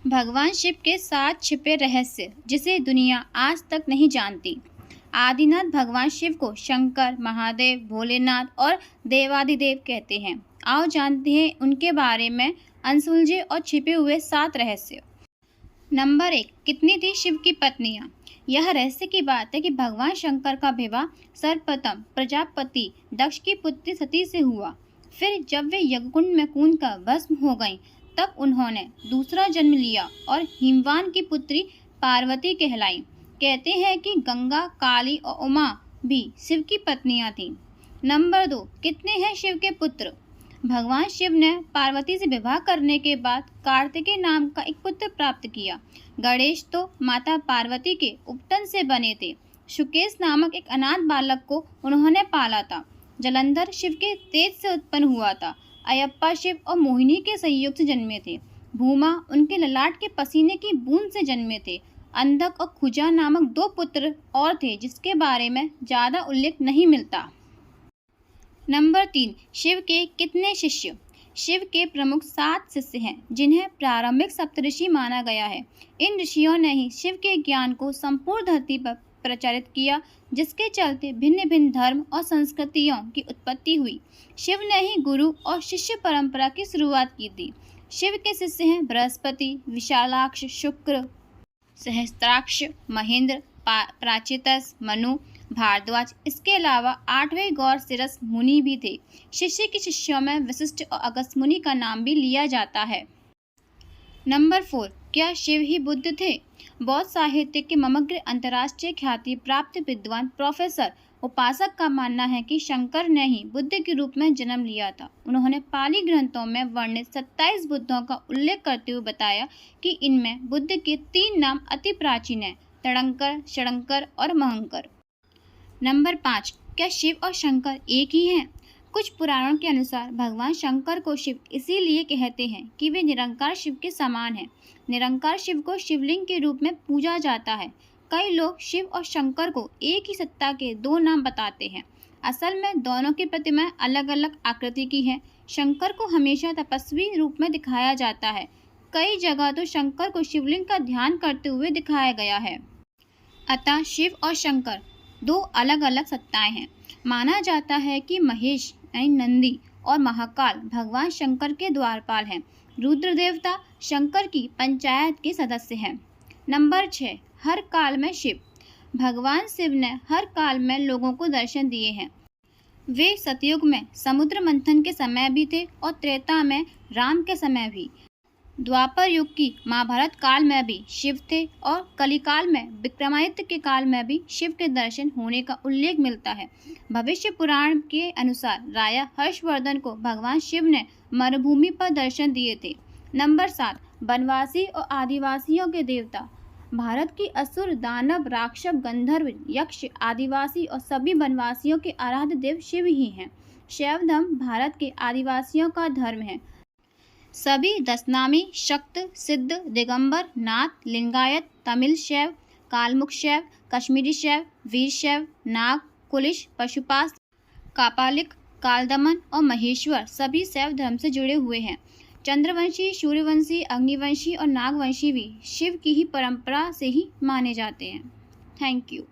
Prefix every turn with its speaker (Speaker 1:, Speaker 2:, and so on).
Speaker 1: भगवान शिव के 7 छिपे रहस्य जिसे दुनिया आज तक नहीं जानती। आदिनाथ भगवान शिव को शंकर, महादेव, भोलेनाथ और देवादिदेव कहते हैं। आओ जानते हैं उनके बारे में अनसुलझे और छिपे हुए 7 रहस्य। नंबर 1, कितनी थी शिव की पत्नियां? यह रहस्य की बात है कि भगवान शंकर का विवाह सर्वप्रथम प्रजापति दक्ष की पुत्री सती से हुआ। फिर जब वे यज्ञकुंड में कूदकर भस्म हो गईं, तब उन्होंने दूसरा जन्म लिया और हिमवान की पुत्री पार्वती कहलाई। कहते हैं कि गंगा, काली और उमा भी शिव की पत्नियां थीं। नंबर 2, कितने हैं शिव के पुत्र? भगवान शिव ने पार्वती से विवाह करने के बाद कार्तिकेय नाम का एक पुत्र प्राप्त किया। गणेश तो माता पार्वती के उपटन से बने थे। शुकेश नामक एक अनाथ बालक को उन्होंने पाला था। जलंधर शिव के तेज से उत्पन्न हुआ था। अयप्पा शिव और मोहिनी के संयोग से जन्मे थे। भूमा उनके ललाट के पसीने की बूंद से जन्मे थे। अंधक और खुजा नामक 2 पुत्र और थे जिसके बारे में ज्यादा उल्लेख नहीं मिलता। नंबर 3, शिव के कितने शिष्य? शिव के प्रमुख 7 शिष्य हैं जिन्हें प्रारंभिक सप्तऋषि माना गया है। इन ऋषियों ने ही शिव के ज्ञान को संपूर्ण धरती पर प्रचारित किया, जिसके चलते भिन्न भिन्न धर्म और संस्कृतियों की उत्पत्ति हुई। शिव ने ही गुरु और शिष्य परंपरा की शुरुआत की थी। शिव के शिष्य हैं बृहस्पति, विशालाक्ष, शुक्र, सहस्त्राक्ष, महेंद्र, प्राचितस, मनु, भारद्वाज। इसके अलावा 8वें गौर सिरस मुनि भी थे। शिष्य के शिष्यों में वशिष्ठ और अगस्त्य मुनि का नाम भी लिया जाता है। नंबर 4, क्या शिव ही बुद्ध थे? बौद्ध साहित्य के समग्र अंतर्राष्ट्रीय ख्याति प्राप्त विद्वान प्रोफेसर उपासक का मानना है कि शंकर ने ही बुद्ध के रूप में जन्म लिया था। उन्होंने पाली ग्रंथों में वर्णित 27 बुद्धों का उल्लेख करते हुए बताया कि इनमें बुद्ध के 3 नाम अति प्राचीन हैं: तड़ंकर, षडंकर और महंकर। नंबर 5, क्या शिव और शंकर एक ही हैं? कुछ पुराणों के अनुसार भगवान शंकर को शिव इसीलिए कहते हैं कि वे निरंकार शिव के समान हैं। निरंकार शिव को शिवलिंग के रूप में पूजा जाता है। कई लोग शिव और शंकर को एक ही सत्ता के 2 नाम बताते हैं। असल में दोनों की प्रतिमाएं अलग अलग आकृति की हैं। शंकर को हमेशा तपस्वी रूप में दिखाया जाता है। कई जगह तो शंकर को शिवलिंग का ध्यान करते हुए दिखाया गया है। अतः शिव और शंकर 2 अलग अलग सत्ताएं हैं। माना जाता है कि महेश यानी नंदी और महाकाल भगवान शंकर के द्वारपाल हैं। रुद्र देवता शंकर की पंचायत के सदस्य हैं। नंबर 6, हर काल में शिव। भगवान शिव ने हर काल में लोगों को दर्शन दिए हैं। वे सतयुग में समुद्र मंथन के समय भी थे और त्रेता में राम के समय भी। द्वापर युग की महाभारत काल में भी शिव थे और कलिकाल में विक्रमादित्य के काल में भी शिव के दर्शन होने का उल्लेख मिलता है। भविष्य पुराण के अनुसार राजा हर्षवर्धन को भगवान शिव ने मरुभूमि पर दर्शन दिए थे। नंबर 7, वनवासी और आदिवासियों के देवता। भारत की असुर, दानव, राक्षस, गंधर्व, यक्ष, आदिवासी और सभी वनवासियों के आराध्य देव शिव ही हैं। शैव धर्म भारत के आदिवासियों का धर्म है। सभी दशनामी, शक्त, सिद्ध, दिगंबर, नाथ, लिंगायत, तमिल शैव, कालमुख शैव, कश्मीरी शैव, वीर शैव, नाग, कुलिश, पशुपास, कापालिक, कालदमन और महेश्वर सभी शैव धर्म से जुड़े हुए हैं। चंद्रवंशी, सूर्यवंशी, अग्निवंशी और नागवंशी भी शिव की ही परंपरा से ही माने जाते हैं। Thank you.